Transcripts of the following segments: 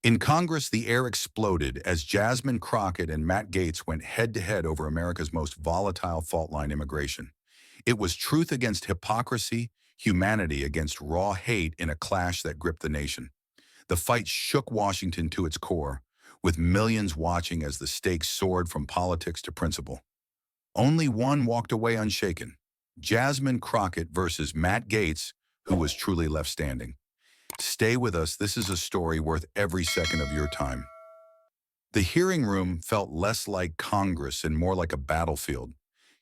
In Congress, the air exploded as Jasmine Crockett and Matt Gaetz went head-to-head over America's most volatile fault line, immigration. It was truth against hypocrisy, humanity against raw hate in a clash that gripped the nation. The fight shook Washington to its core, with millions watching as the stakes soared from politics to principle. Only one walked away unshaken: Jasmine Crockett versus Matt Gaetz, who was truly left standing. Stay with us, this is a story worth every second of your time. The hearing room felt less like Congress and more like a battlefield.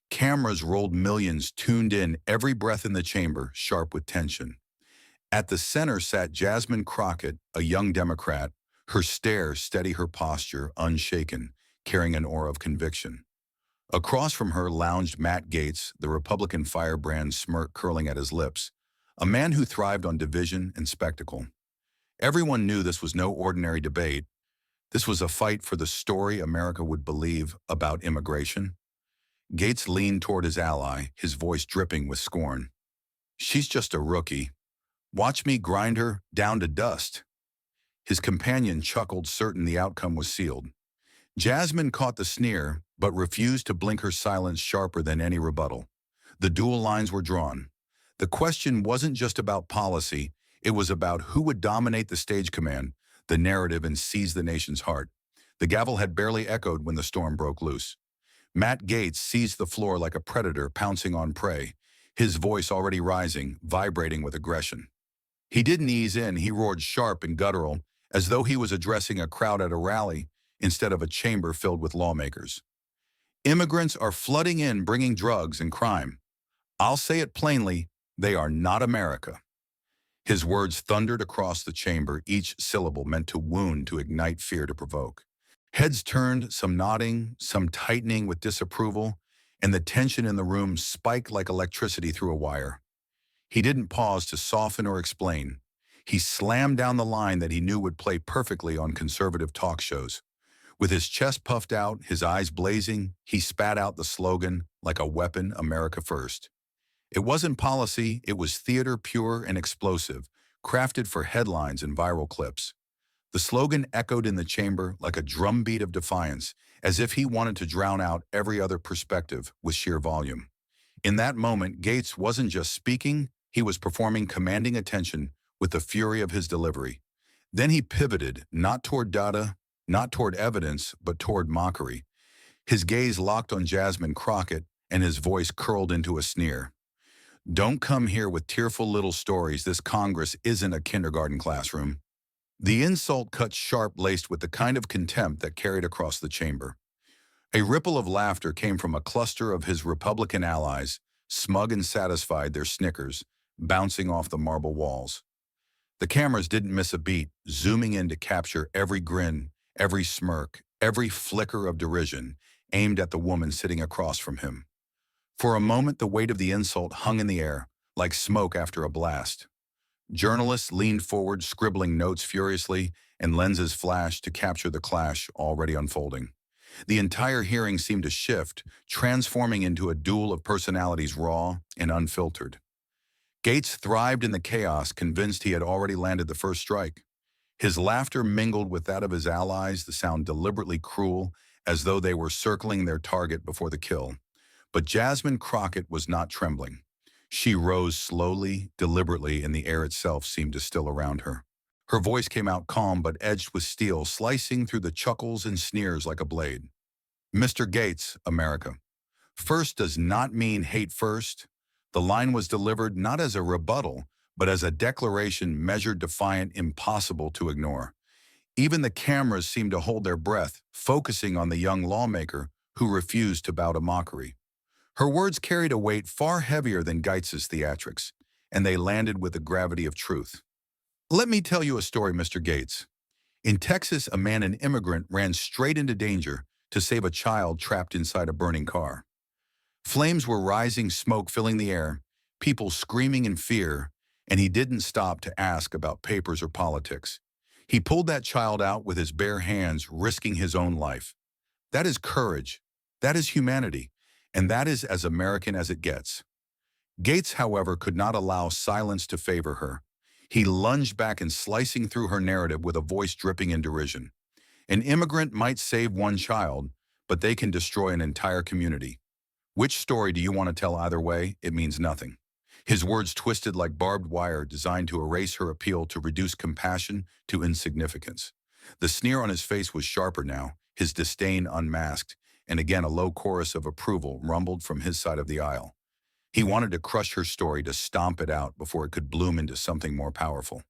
Cameras rolled, millions tuned in, every breath in the chamber sharp with tension. At the center sat Jasmine Crockett, a young Democrat, her stare steady, her posture unshaken, carrying an aura of conviction. Across from her lounged Matt Gaetz, the Republican firebrand smirk curling at his lips, a man who thrived on division and spectacle. Everyone knew this was no ordinary debate. This was a fight for the story America would believe about immigration. Gaetz leaned toward his ally, his voice dripping with scorn. "She's just a rookie. Watch me grind her down to dust." His companion chuckled, certain the outcome was sealed. Jasmine caught the sneer, but refused to blink, her silence sharper than any rebuttal. The dual lines were drawn. The question wasn't just about policy, it was about who would dominate the stage command, the narrative, and seize the nation's heart. The gavel had barely echoed when the storm broke loose. Matt Gaetz seized the floor like a predator pouncing on prey, his voice already rising, vibrating with aggression. He didn't ease in, he roared sharp and guttural, as though he was addressing a crowd at a rally instead of a chamber filled with lawmakers. "Immigrants are flooding in, bringing drugs and crime. I'll say it plainly, they are not America." His words thundered across the chamber, each syllable meant to wound, to ignite fear, to provoke. Heads turned, some nodding, some tightening with disapproval, and the tension in the room spiked like electricity through a wire. He didn't pause to soften or explain. He slammed down the line that he knew would play perfectly on conservative talk shows. With his chest puffed out, his eyes blazing, he spat out the slogan like a weapon: America first. It wasn't policy, it was theater, pure and explosive, crafted for headlines and viral clips. The slogan echoed in the chamber like a drumbeat of defiance, as if he wanted to drown out every other perspective with sheer volume. In that moment, Gaetz wasn't just speaking, he was performing, commanding attention with the fury of his delivery. Then he pivoted, not toward data, not toward evidence, but toward mockery. His gaze locked on Jasmine Crockett, and his voice curled into a sneer. "Don't come here with tearful little stories. This Congress isn't a kindergarten classroom." The insult cut sharp, laced with the kind of contempt that carried across the chamber. A ripple of laughter came from a cluster of his Republican allies, smug and satisfied, their snickers bouncing off the marble walls. The cameras didn't miss a beat, zooming in to capture every grin, every smirk, every flicker of derision aimed at the woman sitting across from him. For a moment, the weight of the insult hung in the air, like smoke after a blast. Journalists leaned forward, scribbling notes furiously, and lenses flashed to capture the clash already unfolding. The entire hearing seemed to shift, transforming into a duel of personalities, raw and unfiltered. Gaetz thrived in the chaos, convinced he had already landed the first strike. His laughter mingled with that of his allies, the sound deliberately cruel, as though they were circling their target before the kill. But Jasmine Crockett was not trembling. She rose slowly, deliberately, and the air itself seemed to still around her. Her voice came out calm but edged with steel, slicing through the chuckles and sneers like a blade. "Mr. Gaetz, America first does not mean hate first." The line was delivered not as a rebuttal, but as a declaration, measured, defiant, impossible to ignore. Even the cameras seemed to hold their breath, focusing on the young lawmaker who refused to bow to mockery. Her words carried a weight far heavier than Gaetz's theatrics, and they landed with the gravity of truth. "Let me tell you a story, Mr. Gaetz. In Texas, a man, an immigrant, ran straight into danger to save a child trapped inside a burning car. Flames were rising, smoke filling the air, people screaming in fear, and he didn't stop to ask about papers or politics. He pulled that child out with his bare hands, risking his own life. That is courage. That is humanity. And that is as American as it gets." Gaetz, however, could not allow silence to favor her. He lunged back and slicing through her narrative with a voice dripping in derision. An immigrant might save one child, but they can destroy an entire community. Which story do you want to tell either way? It means nothing. His words twisted like barbed wire designed to erase her appeal to reduce compassion to insignificance. The sneer on his face was sharper now, his disdain unmasked, and again a low chorus of approval rumbled from his side of the aisle. He wanted to crush her story, to stomp it out before it could bloom into something more powerful.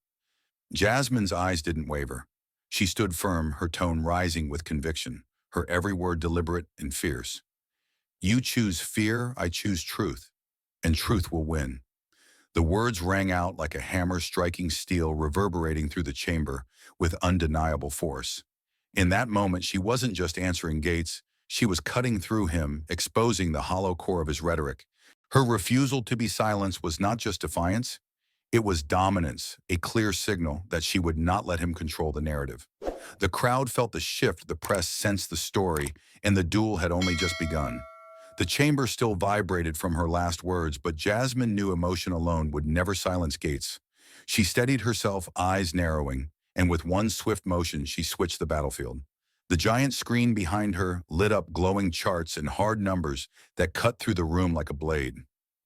Jasmine's eyes didn't waver. She stood firm, her tone rising with conviction, her every word deliberate and fierce. You choose fear, I choose truth, and truth will win. The words rang out like a hammer striking steel, reverberating through the chamber with undeniable force. In that moment, she wasn't just answering Gaetz, she was cutting through him, exposing the hollow core of his rhetoric. Her refusal to be silenced was not just defiance, it was dominance, a clear signal that she would not let him control the narrative. The crowd felt the shift, the press sensed the story, and the duel had only just begun. The chamber still vibrated from her last words, but Jasmine knew emotion alone would never silence Gaetz. She steadied herself, eyes narrowing, and with one swift motion she switched the battlefield. The giant screen behind her lit up glowing charts and hard numbers that cut through the room like a blade.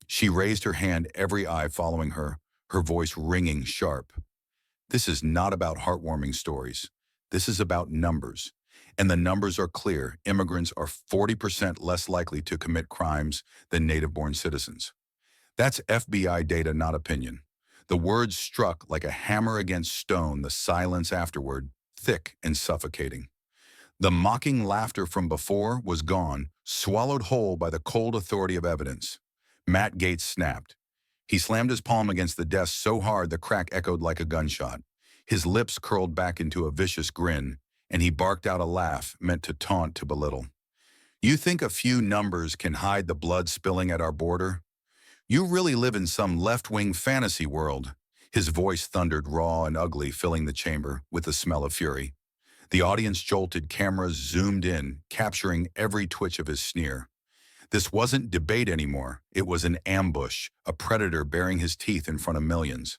She raised her hand, every eye following her, her voice ringing sharp. This is not about heartwarming stories. This is about numbers. And the numbers are clear. Immigrants are 40% less likely to commit crimes than native-born citizens. That's FBI data, not opinion. The words struck like a hammer against stone, the silence afterward, thick and suffocating. The mocking laughter from before was gone, swallowed whole by the cold authority of evidence. Matt Gaetz snapped. He slammed his palm against the desk so hard the crack echoed like a gunshot. His lips curled back into a vicious grin, and he barked out a laugh meant to taunt, to belittle. You think a few numbers can hide the blood spilling at our border? You really live in some left-wing fantasy world. His voice thundered raw and ugly, filling the chamber with the smell of fury. The audience jolted, cameras zoomed in, capturing every twitch of his sneer. This wasn't debate anymore. It was an ambush, a predator baring his teeth in front of millions.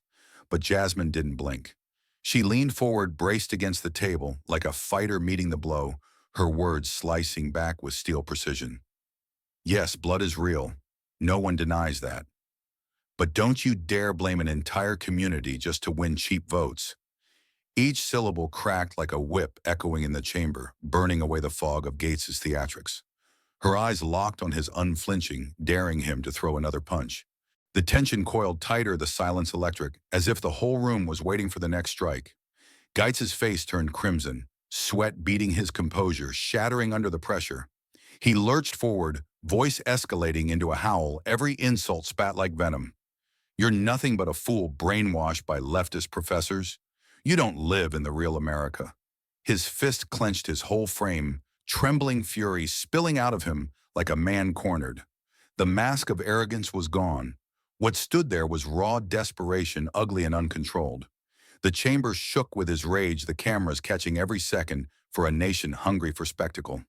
But Jasmine didn't blink. She leaned forward, braced against the table, like a fighter meeting the blow, her words slicing back with steel precision. Yes, blood is real. No one denies that. But don't you dare blame an entire community just to win cheap votes. Each syllable cracked like a whip echoing in the chamber, burning away the fog of Gaetz's theatrics. Her eyes locked on his, unflinching, daring him to throw another punch. The tension coiled tighter, the silence electric, as if the whole room was waiting for the next strike. Gaetz's face turned crimson, sweat beating his composure, shattering under the pressure. He lurched forward, voice escalating into a howl, every insult spat like venom. You're nothing but a fool brainwashed by leftist professors. You don't live in the real America. His fist clenched his whole frame, trembling fury spilling out of him like a man cornered. The mask of arrogance was gone. What stood there was raw desperation, ugly and uncontrolled. The chamber shook with his rage, the cameras catching every second for a nation hungry for spectacle.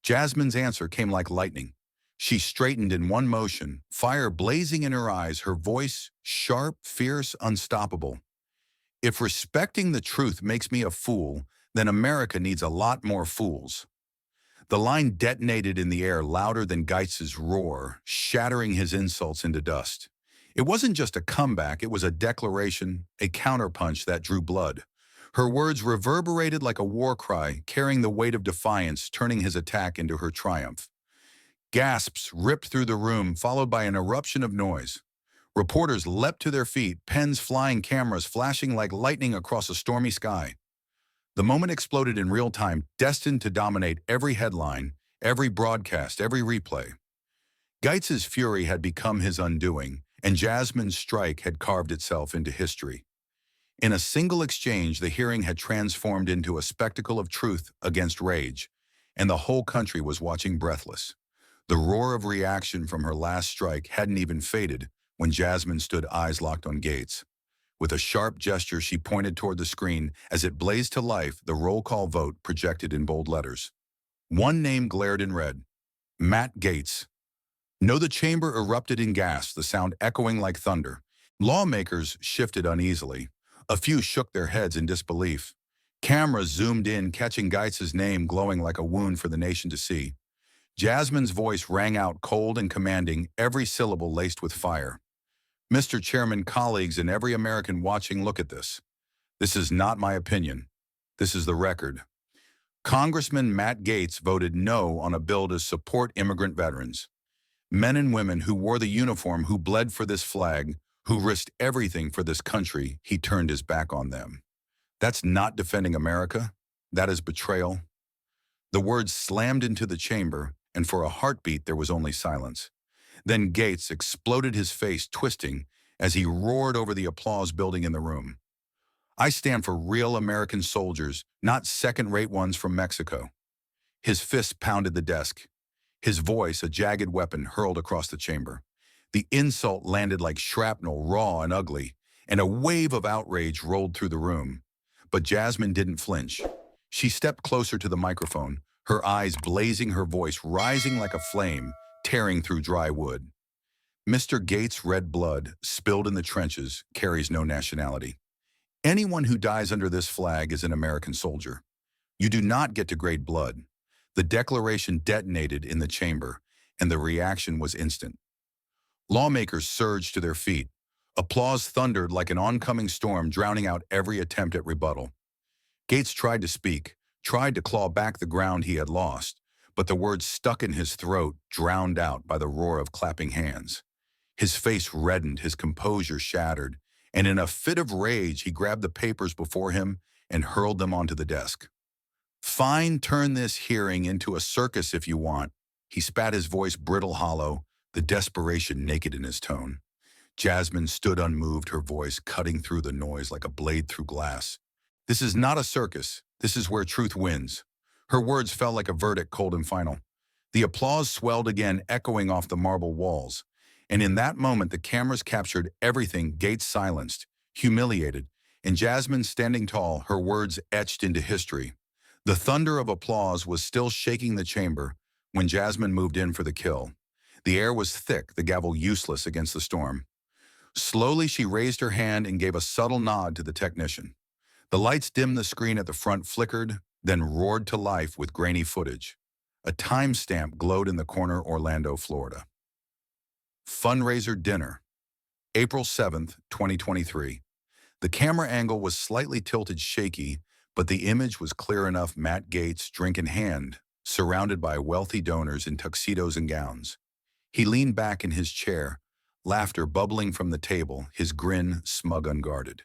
Jasmine's answer came like lightning. She straightened in one motion, fire blazing in her eyes, her voice sharp, fierce, unstoppable. If respecting the truth makes me a fool, then America needs a lot more fools. The line detonated in the air louder than Gaetz's roar, shattering his insults into dust. It wasn't just a comeback, it was a declaration, a counterpunch that drew blood. Her words reverberated like a war cry, carrying the weight of defiance, turning his attack into her triumph. Gasps ripped through the room, followed by an eruption of noise. Reporters leapt to their feet, pens flying, cameras flashing like lightning across a stormy sky. The moment exploded in real time, destined to dominate every headline, every broadcast, every replay. Gaetz's fury had become his undoing, and Jasmine's strike had carved itself into history. In a single exchange, the hearing had transformed into a spectacle of truth against rage, and the whole country was watching breathless. The roar of reaction from her last strike hadn't even faded when Jasmine stood, eyes locked on Gaetz. With a sharp gesture, she pointed toward the screen. As it blazed to life, the roll call vote projected in bold letters. One name glared in red: Matt Gaetz. No, the chamber erupted in gasps, the sound echoing like thunder. Lawmakers shifted uneasily. A few shook their heads in disbelief. Cameras zoomed in, catching Gaetz's name glowing like a wound for the nation to see. Jasmine's voice rang out cold and commanding, every syllable laced with fire. Mr. Chairman, colleagues, and every American watching, look at this. This is not my opinion. This is the record. Congressman Matt Gaetz voted no on a bill to support immigrant veterans. Men and women who wore the uniform, who bled for this flag, who risked everything for this country, he turned his back on them. That's not defending America. That is betrayal. The words slammed into the chamber, and for a heartbeat there was only silence. Then Gaetz exploded, his face twisting, as he roared over the applause building in the room. I stand for real American soldiers, not second-rate ones from Mexico. His fist pounded the desk. His voice, a jagged weapon, hurled across the chamber. The insult landed like shrapnel, raw and ugly, and a wave of outrage rolled through the room. But Jasmine didn't flinch. She stepped closer to the microphone, her eyes blazing, her voice rising like a flame, tearing through dry wood. Mr. Gaetz' red blood, spilled in the trenches, carries no nationality. Anyone who dies under this flag is an American soldier. You do not get to grade blood. The declaration detonated in the chamber, and the reaction was instant. Lawmakers surged to their feet. Applause thundered like an oncoming storm, drowning out every attempt at rebuttal. Gaetz tried to speak, tried to claw back the ground he had lost, but the words stuck in his throat, drowned out by the roar of clapping hands. His face reddened, his composure shattered, and in a fit of rage, he grabbed the papers before him and hurled them onto the desk. Fine, turn this hearing into a circus if you want. He spat, his voice brittle, hollow, the desperation naked in his tone. Jasmine stood unmoved, her voice cutting through the noise like a blade through glass. This is not a circus. This is where truth wins. Her words fell like a verdict, cold and final. The applause swelled again, echoing off the marble walls. And in that moment, the cameras captured everything. Gaetz silenced, humiliated, and Jasmine standing tall, her words etched into history. The thunder of applause was still shaking the chamber when Jasmine moved in for the kill. The air was thick, the gavel useless against the storm. Slowly, she raised her hand and gave a subtle nod to the technician. The lights dimmed, the screen at the front flickered, then roared to life with grainy footage. A timestamp glowed in the corner, Orlando, Florida. Fundraiser dinner, April 7th, 2023. The camera angle was slightly tilted, shaky, but the image was clear enough. Matt Gaetz, drink in hand, surrounded by wealthy donors in tuxedos and gowns. He leaned back in his chair, laughter bubbling from the table, his grin smug, unguarded.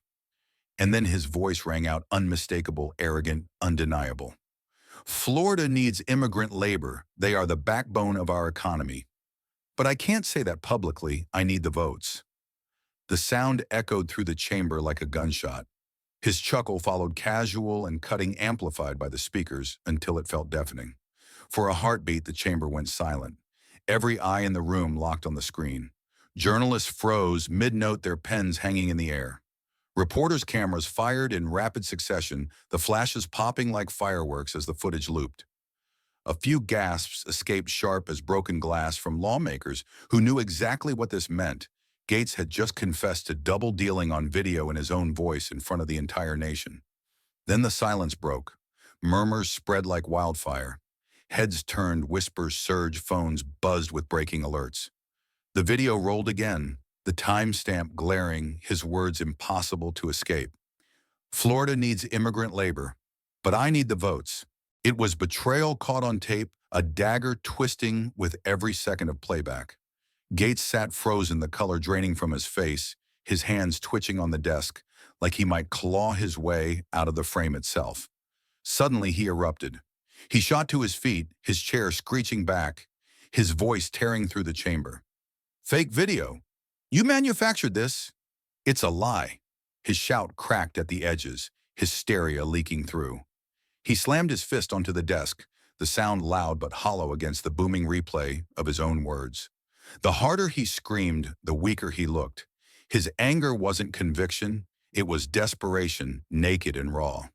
And then his voice rang out, unmistakable, arrogant, undeniable. Florida needs immigrant labor. They are the backbone of our economy. But I can't say that publicly. I need the votes. The sound echoed through the chamber like a gunshot. His chuckle followed, casual and cutting, amplified by the speakers until it felt deafening. For a heartbeat, the chamber went silent. Every eye in the room locked on the screen. Journalists froze mid-note, their pens hanging in the air. Reporters' cameras fired in rapid succession, the flashes popping like fireworks as the footage looped. A few gasps escaped, sharp as broken glass, from lawmakers who knew exactly what this meant. Gaetz had just confessed to double-dealing on video in his own voice in front of the entire nation. Then the silence broke. Murmurs spread like wildfire. Heads turned, whispers surged, phones buzzed with breaking alerts. The video rolled again, the timestamp glaring, his words impossible to escape. Florida needs immigrant labor, but I need the votes. It was betrayal caught on tape, a dagger twisting with every second of playback. Gaetz sat frozen, the color draining from his face, his hands twitching on the desk, like he might claw his way out of the frame itself. Suddenly he erupted. He shot to his feet, his chair screeching back, his voice tearing through the chamber. Fake video. You manufactured this. It's a lie. His shout cracked at the edges, hysteria leaking through. He slammed his fist onto the desk, the sound loud but hollow against the booming replay of his own words. The harder he screamed, the weaker he looked. His anger wasn't conviction, it was desperation, naked and raw.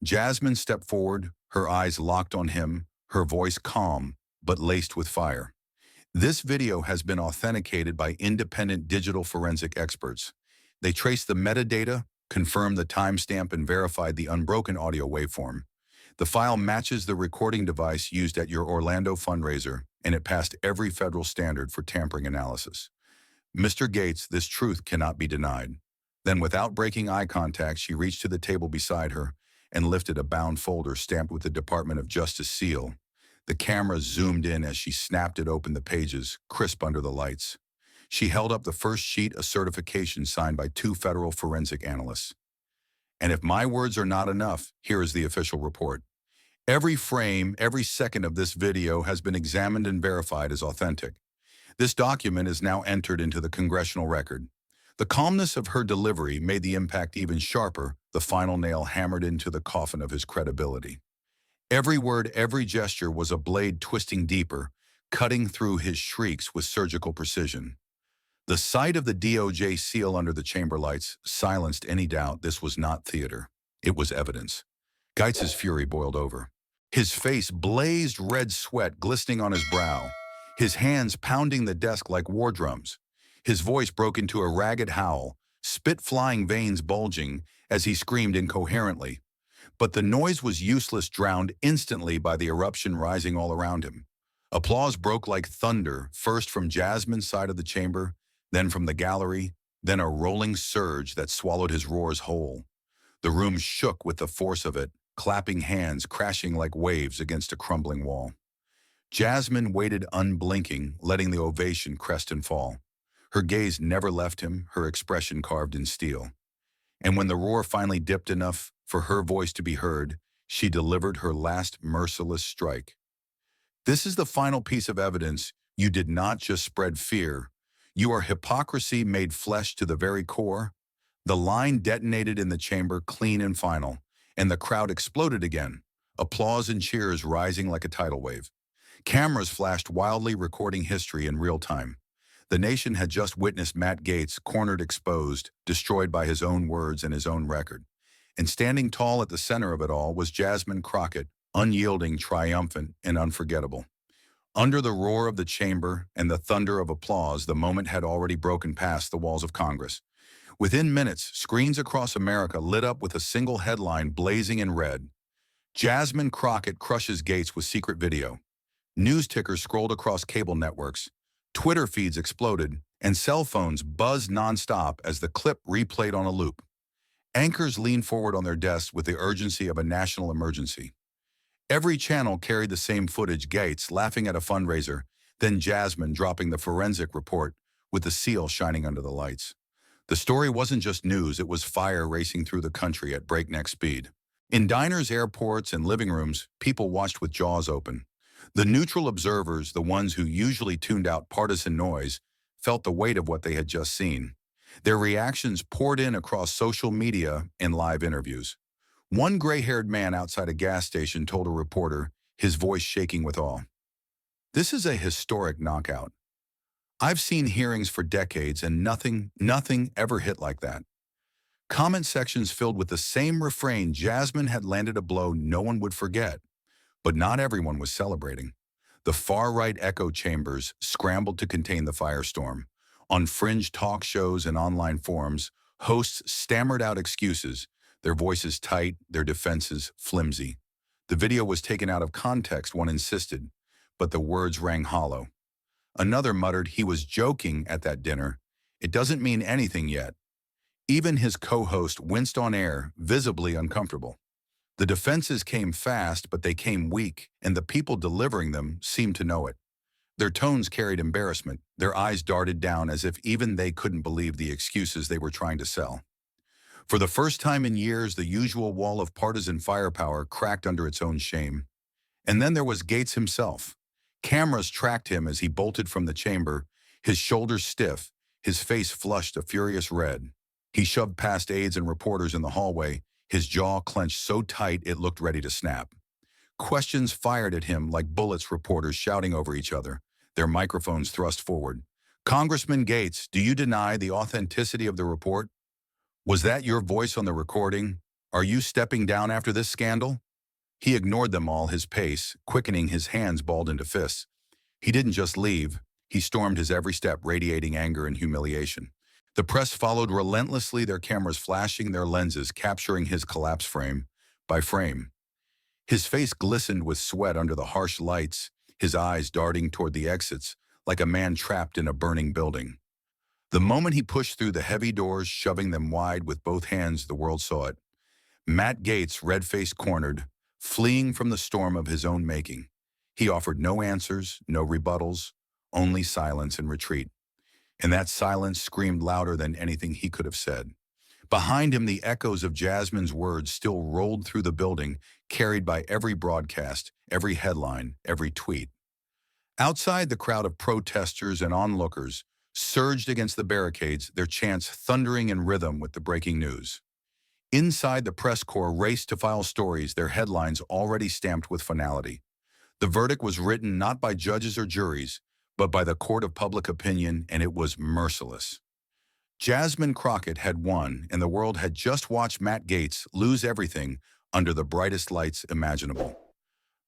Jasmine stepped forward, her eyes locked on him, her voice calm but laced with fire. This video has been authenticated by independent digital forensic experts. They traced the metadata, confirmed the timestamp, and verified the unbroken audio waveform. The file matches the recording device used at your Orlando fundraiser, and it passed every federal standard for tampering analysis. Mr. Gaetz, this truth cannot be denied. Then, without breaking eye contact, she reached to the table beside her and lifted a bound folder stamped with the Department of Justice seal. The camera zoomed in as she snapped it open, the pages, crisp under the lights. She held up the first sheet, a certification signed by 2 federal forensic analysts. And if my words are not enough, here is the official report. Every frame, every second of this video has been examined and verified as authentic. This document is now entered into the congressional record. The calmness of her delivery made the impact even sharper, the final nail hammered into the coffin of his credibility. Every word, every gesture was a blade twisting deeper, cutting through his shrieks with surgical precision. The sight of the DOJ seal under the chamber lights silenced any doubt this was not theater. It was evidence. Gaetz's fury boiled over. His face blazed red, sweat glistening on his brow, his hands pounding the desk like war drums. His voice broke into a ragged howl, spit-flying veins bulging as he screamed incoherently. But the noise was useless, drowned instantly by the eruption rising all around him. Applause broke like thunder, first from Jasmine's side of the chamber, then from the gallery, then a rolling surge that swallowed his roars whole. The room shook with the force of it, clapping hands crashing like waves against a crumbling wall. Jasmine waited unblinking, letting the ovation crest and fall. Her gaze never left him, her expression carved in steel. And when the roar finally dipped enough for her voice to be heard, she delivered her last merciless strike. This is the final piece of evidence. You did not just spread fear. You are hypocrisy made flesh to the very core. The line detonated in the chamber, clean and final, and the crowd exploded again, applause and cheers rising like a tidal wave. Cameras flashed wildly, recording history in real time. The nation had just witnessed Matt Gaetz cornered, exposed, destroyed by his own words and his own record. And standing tall at the center of it all was Jasmine Crockett, unyielding, triumphant, and unforgettable. Under the roar of the chamber and the thunder of applause, the moment had already broken past the walls of Congress. Within minutes, screens across America lit up with a single headline blazing in red. Jasmine Crockett crushes Gaetz with secret video. News tickers scrolled across cable networks. Twitter feeds exploded, and cell phones buzzed nonstop as the clip replayed on a loop. Anchors leaned forward on their desks with the urgency of a national emergency. Every channel carried the same footage: Gaetz laughing at a fundraiser, then Jasmine dropping the forensic report with the seal shining under the lights. The story wasn't just news, it was fire racing through the country at breakneck speed. In diners, airports, and living rooms, people watched with jaws open. The neutral observers, the ones who usually tuned out partisan noise, felt the weight of what they had just seen. Their reactions poured in across social media and live interviews. One gray-haired man outside a gas station told a reporter, his voice shaking with awe, "This is a historic knockout. I've seen hearings for decades and nothing ever hit like that." Comment sections filled with the same refrain: Jasmine had landed a blow no one would forget. But not everyone was celebrating. The far-right echo chambers scrambled to contain the firestorm. On fringe talk shows and online forums, hosts stammered out excuses, their voices tight, their defenses flimsy. The video was taken out of context, one insisted, but the words rang hollow. Another muttered he was joking at that dinner. It doesn't mean anything yet. Even his co-host winced on air, visibly uncomfortable. The defenses came fast, but they came weak, and the people delivering them seemed to know it. Their tones carried embarrassment. Their eyes darted down as if even they couldn't believe the excuses they were trying to sell. For the first time in years, the usual wall of partisan firepower cracked under its own shame. And then there was Gaetz himself. Cameras tracked him as he bolted from the chamber, his shoulders stiff, his face flushed a furious red. He shoved past aides and reporters in the hallway, his jaw clenched so tight it looked ready to snap. Questions fired at him like bullets, reporters shouting over each other, their microphones thrust forward. "Congressman Gaetz, do you deny the authenticity of the report? Was that your voice on the recording? Are you stepping down after this scandal?" He ignored them all, his pace quickening, his hands balled into fists. He didn't just leave. He stormed, his every step radiating anger and humiliation. The press followed relentlessly, their cameras flashing, their lenses capturing his collapse frame by frame. His face glistened with sweat under the harsh lights, his eyes darting toward the exits like a man trapped in a burning building. The moment he pushed through the heavy doors, shoving them wide with both hands, the world saw it. Matt Gaetz, red-faced, cornered, fleeing from the storm of his own making. He offered no answers, no rebuttals, only silence and retreat. And that silence screamed louder than anything he could have said. Behind him, the echoes of Jasmine's words still rolled through the building, carried by every broadcast, every headline, every tweet. Outside, the crowd of protesters and onlookers surged against the barricades, their chants thundering in rhythm with the breaking news. Inside, the press corps raced to file stories, their headlines already stamped with finality. The verdict was written not by judges or juries, but by the court of public opinion, and it was merciless. Jasmine Crockett had won, and the world had just watched Matt Gaetz lose everything under the brightest lights imaginable.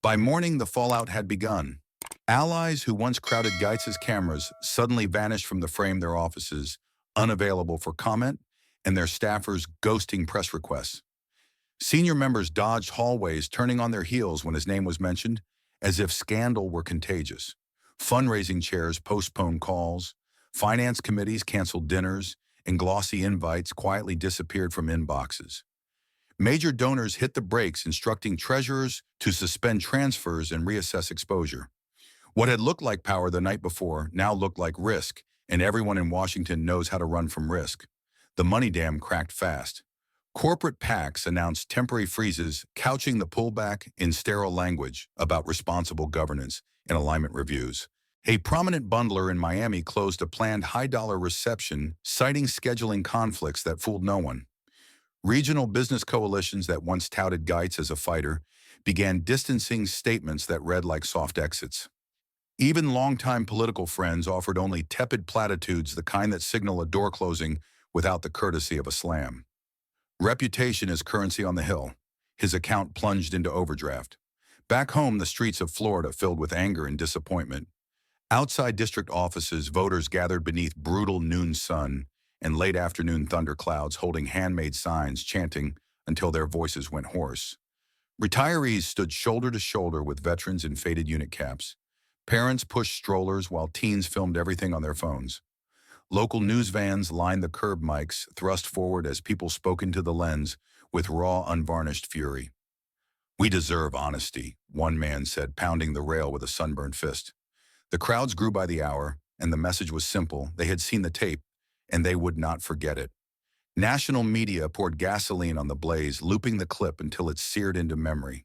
By morning, the fallout had begun. Allies who once crowded Gaetz's cameras suddenly vanished from the frame, their offices unavailable for comment, and their staffers ghosting press requests. Senior members dodged hallways, turning on their heels when his name was mentioned, as if scandal were contagious. Fundraising chairs postponed calls, finance committees canceled dinners, and glossy invites quietly disappeared from inboxes. Major donors hit the brakes, instructing treasurers to suspend transfers and reassess exposure. What had looked like power the night before now looked like risk, and everyone in Washington knows how to run from risk. The money dam cracked fast. Corporate PACs announced temporary freezes, couching the pullback in sterile language about responsible governance and alignment reviews. A prominent bundler in Miami closed a planned high-dollar reception, citing scheduling conflicts that fooled no one. Regional business coalitions that once touted Gaetz as a fighter began distancing statements that read like soft exits. Even longtime political friends offered only tepid platitudes, the kind that signal a door closing without the courtesy of a slam. Reputation is currency on the Hill. His account plunged into overdraft. Back home, the streets of Florida filled with anger and disappointment. Outside district offices, voters gathered beneath brutal noon sun and late afternoon thunderclouds, holding handmade signs, chanting until their voices went hoarse. Retirees stood shoulder to shoulder with veterans in faded unit caps. Parents pushed strollers while teens filmed everything on their phones. Local news vans lined the curb mics, thrust forward as people spoke into the lens with raw, unvarnished fury. "We deserve honesty," one man said, pounding the rail with a sunburned fist. The crowds grew by the hour, and the message was simple. They had seen the tape, and they would not forget it. National media poured gasoline on the blaze, looping the clip until it seared into memory.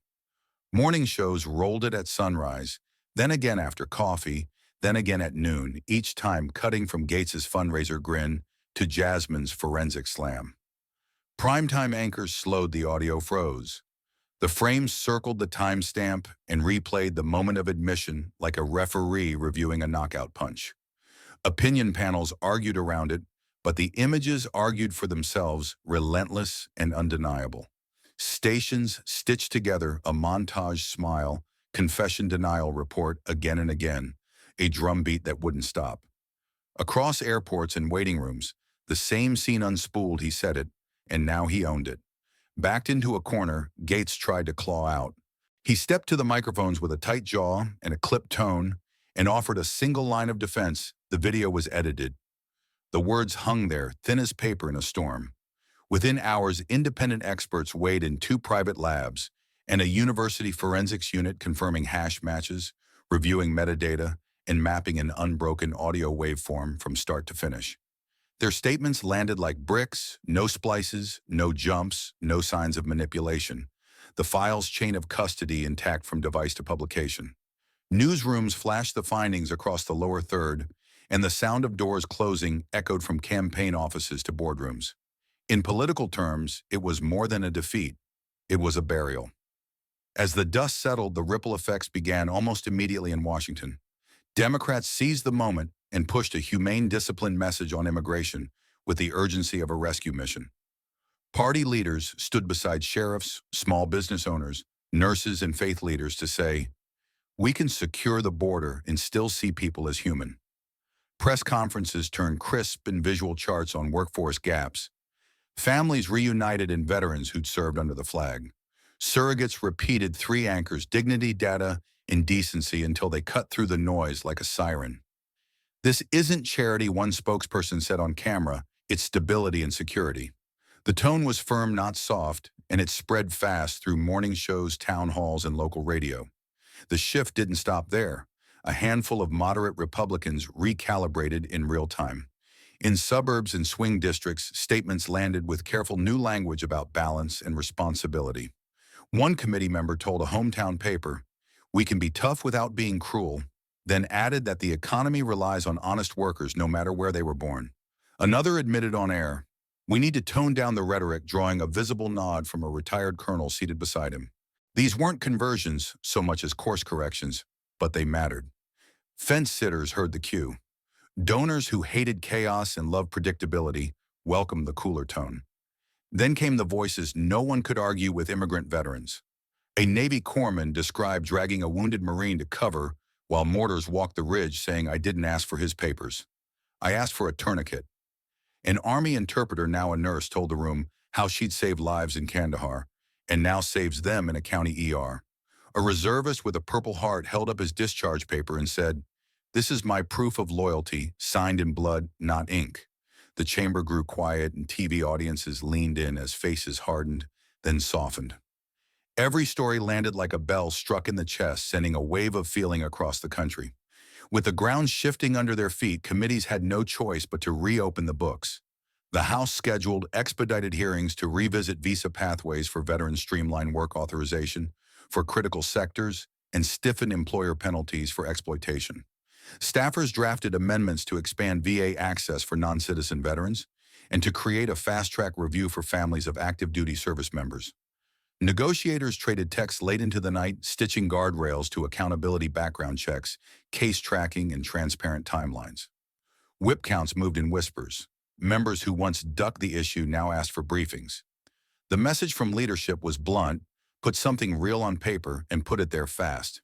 Morning shows rolled it at sunrise, then again after coffee, then again at noon, each time cutting from Gaetz's fundraiser grin to Jasmine's forensic slam. Primetime anchors slowed, the audio froze. The frames circled the timestamp and replayed the moment of admission like a referee reviewing a knockout punch. Opinion panels argued around it, but the images argued for themselves, relentless and undeniable. Stations stitched together a montage smile, confession denial report again and again, a drumbeat that wouldn't stop. Across airports and waiting rooms, the same scene unspooled, he said it, and now he owned it. Backed into a corner, Gaetz tried to claw out. He stepped to the microphones with a tight jaw and a clipped tone and offered a single line of defense. The video was edited. The words hung there, thin as paper in a storm. Within hours, independent experts weighed in 2 private labs and a university forensics unit confirming hash matches, reviewing metadata, and mapping an unbroken audio waveform from start to finish. Their statements landed like bricks, no splices, no jumps, no signs of manipulation. The file's chain of custody intact from device to publication. Newsrooms flashed the findings across the lower third, and the sound of doors closing echoed from campaign offices to boardrooms. In political terms, it was more than a defeat. It was a burial. As the dust settled, the ripple effects began almost immediately in Washington. Democrats seized the moment and pushed a humane discipline message on immigration with the urgency of a rescue mission. Party leaders stood beside sheriffs, small business owners, nurses, and faith leaders to say, "We can secure the border and still see people as human." Press conferences turned crisp and visual charts on workforce gaps. Families reunited in veterans who'd served under the flag. Surrogates repeated three anchors: dignity, data, and decency, until they cut through the noise like a siren. This isn't charity, one spokesperson said on camera, it's stability and security. The tone was firm, not soft, and it spread fast through morning shows, town halls, and local radio. The shift didn't stop there. A handful of moderate Republicans recalibrated in real time. In suburbs and swing districts, statements landed with careful new language about balance and responsibility. One committee member told a hometown paper, "We can be tough without being cruel," then added that the economy relies on honest workers no matter where they were born. Another admitted on air, "We need to tone down the rhetoric," drawing a visible nod from a retired colonel seated beside him. These weren't conversions so much as course corrections, but they mattered. Fence sitters heard the cue. Donors who hated chaos and loved predictability welcomed the cooler tone. Then came the voices no one could argue with: immigrant veterans. A Navy corpsman described dragging a wounded Marine to cover while mortars walked the ridge, saying, "I didn't ask for his papers. I asked for a tourniquet." An Army interpreter, now a nurse, told the room how she'd saved lives in Kandahar and now saves them in a county ER. A reservist with a Purple Heart held up his discharge paper and said, "This is my proof of loyalty, signed in blood, not ink." The chamber grew quiet and TV audiences leaned in as faces hardened, then softened. Every story landed like a bell struck in the chest, sending a wave of feeling across the country. With the ground shifting under their feet, committees had no choice but to reopen the books. The House scheduled expedited hearings to revisit visa pathways for veterans, streamline work authorization for critical sectors, and stiffen employer penalties for exploitation. Staffers drafted amendments to expand VA access for non-citizen veterans and to create a fast-track review for families of active duty service members. Negotiators traded texts late into the night, stitching guardrails to accountability background checks, case tracking, and transparent timelines. Whip counts moved in whispers. Members who once ducked the issue now asked for briefings. The message from leadership was blunt: put something real on paper and put it there fast.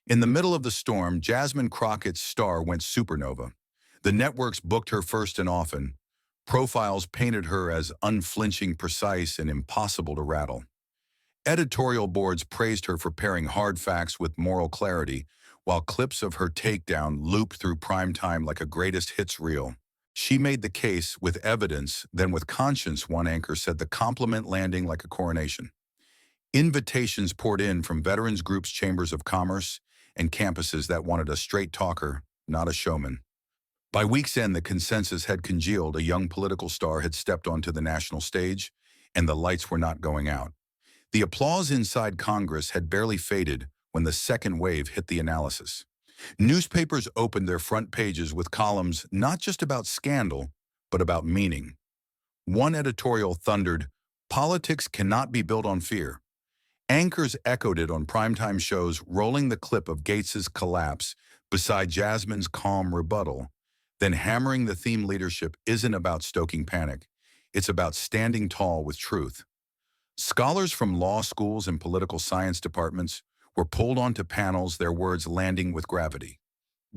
In the middle of the storm, Jasmine Crockett's star went supernova. The networks booked her first and often. Profiles painted her as unflinching, precise, and impossible to rattle. Editorial boards praised her for pairing hard facts with moral clarity, while clips of her takedown looped through prime time like a greatest hits reel. She made the case with evidence, then with conscience, one anchor said, the compliment landing like a coronation. Invitations poured in from veterans groups, chambers of commerce, and campuses that wanted a straight talker, not a showman. By week's end, the consensus had congealed. A young political star had stepped onto the national stage, and the lights were not going out. The applause inside Congress had barely faded when the second wave hit the analysis. Newspapers opened their front pages with columns not just about scandal, but about meaning. One editorial thundered, "Politics cannot be built on fear." Anchors echoed it on primetime shows, rolling the clip of Gaetz's collapse beside Jasmine's calm rebuttal, then hammering the theme: leadership isn't about stoking panic, it's about standing tall with truth. Scholars from law schools and political science departments were pulled onto panels, their words landing with gravity.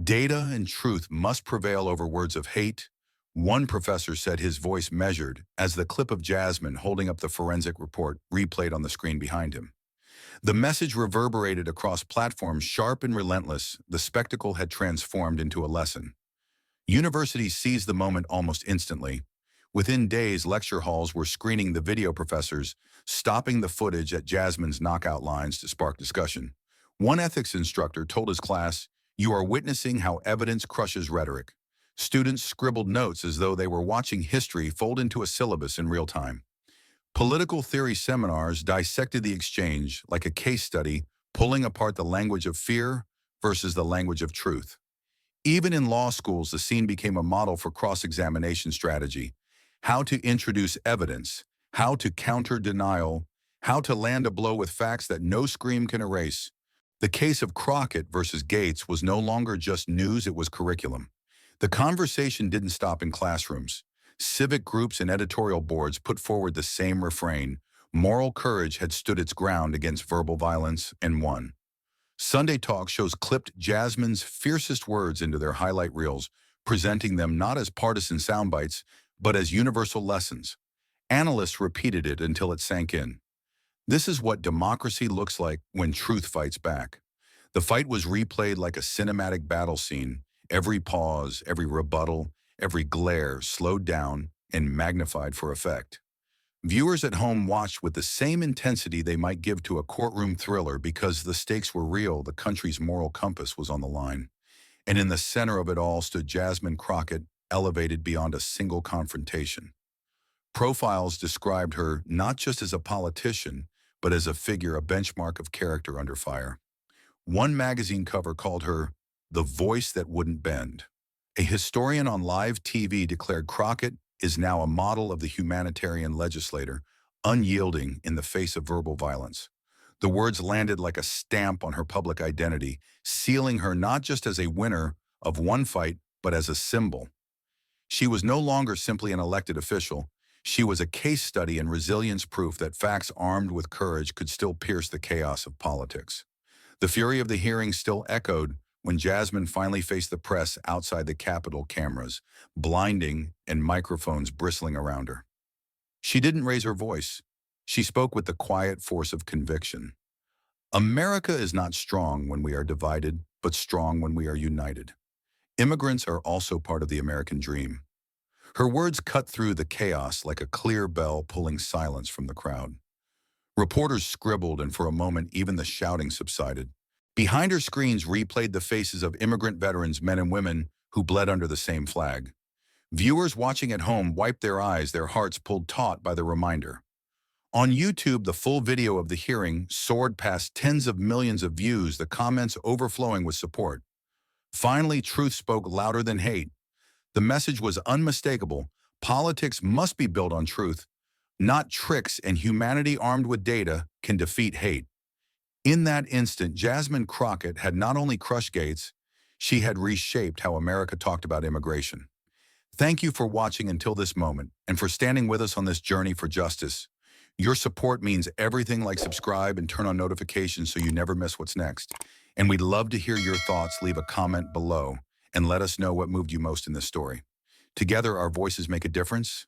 Data and truth must prevail over words of hate. One professor said, his voice measured, as the clip of Jasmine holding up the forensic report replayed on the screen behind him. The message reverberated across platforms, sharp and relentless. The spectacle had transformed into a lesson. Universities seized the moment almost instantly. Within days, lecture halls were screening the video, professors stopping the footage at Jasmine's knockout lines to spark discussion. One ethics instructor told his class, "You are witnessing how evidence crushes rhetoric." Students scribbled notes as though they were watching history fold into a syllabus in real time. Political theory seminars dissected the exchange like a case study, pulling apart the language of fear versus the language of truth. Even in law schools, the scene became a model for cross-examination strategy: how to introduce evidence, how to counter denial, how to land a blow with facts that no scream can erase. The case of Crockett versus Gaetz was no longer just news, it was curriculum. The conversation didn't stop in classrooms. Civic groups and editorial boards put forward the same refrain. Moral courage had stood its ground against verbal violence and won. Sunday talk shows clipped Jasmine's fiercest words into their highlight reels, presenting them not as partisan soundbites, but as universal lessons. Analysts repeated it until it sank in. This is what democracy looks like when truth fights back. The fight was replayed like a cinematic battle scene. Every pause, every rebuttal, every glare slowed down and magnified for effect. Viewers at home watched with the same intensity they might give to a courtroom thriller because the stakes were real, the country's moral compass was on the line. And in the center of it all stood Jasmine Crockett, elevated beyond a single confrontation. Profiles described her not just as a politician, but as a figure, a benchmark of character under fire. One magazine cover called her the voice that wouldn't bend. A historian on live TV declared Crockett is now a model of the humanitarian legislator, unyielding in the face of verbal violence. The words landed like a stamp on her public identity, sealing her not just as a winner of one fight, but as a symbol. She was no longer simply an elected official. She was a case study in resilience, proof that facts armed with courage could still pierce the chaos of politics. The fury of the hearing still echoed when Jasmine finally faced the press outside the Capitol, cameras blinding and microphones bristling around her. She didn't raise her voice. She spoke with the quiet force of conviction. America is not strong when we are divided, but strong when we are united. Immigrants are also part of the American dream. Her words cut through the chaos like a clear bell pulling silence from the crowd. Reporters scribbled, and for a moment even the shouting subsided. Behind her screens replayed the faces of immigrant veterans, men and women who bled under the same flag. Viewers watching at home wiped their eyes, their hearts pulled taut by the reminder. On YouTube, the full video of the hearing soared past tens of millions of views, the comments overflowing with support. Finally, truth spoke louder than hate. The message was unmistakable. Politics must be built on truth, not tricks, and humanity armed with data can defeat hate. In that instant, Jasmine Crockett had not only crushed Gaetz, she had reshaped how America talked about immigration. Thank you for watching until this moment and for standing with us on this journey for justice. Your support means everything. Like, subscribe, and turn on notifications so you never miss what's next. And we'd love to hear your thoughts. Leave a comment below and let us know what moved you most in this story. Together, our voices make a difference.